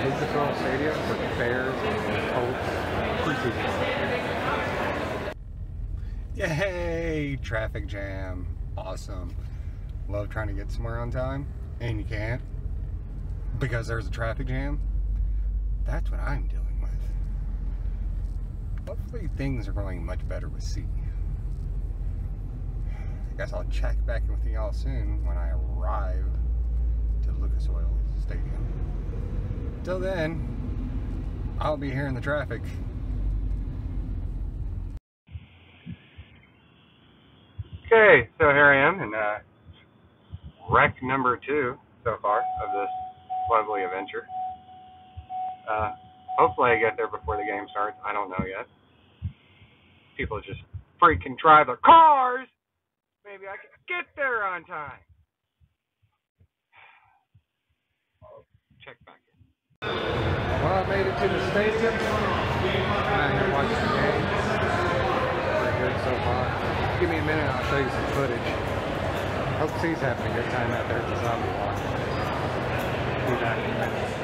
Louisville Stadium for the Bears and Colts preseason. Yay! Traffic jam. Awesome. Love trying to get somewhere on time, and you can't because there's a traffic jam. That's what I'm dealing with. Hopefully things are going much better with C. I guess I'll check back in with y'all soon when I arrive to Lucas Oil Stadium. Till then, I'll be here in the traffic. Okay, so here I am in wreck number 2 so far of this lovely adventure. Hopefully I get there before the game starts. I don't know yet. People just freaking drive their cars. Maybe I can get there on time. I'll check back in. Well, I made it to the stadium. I'm out here watching the game. Pretty good so far. Give me a minute, I'll show you some footage. Hope C's having a good time out there at the zombie walk. Be back in a minute.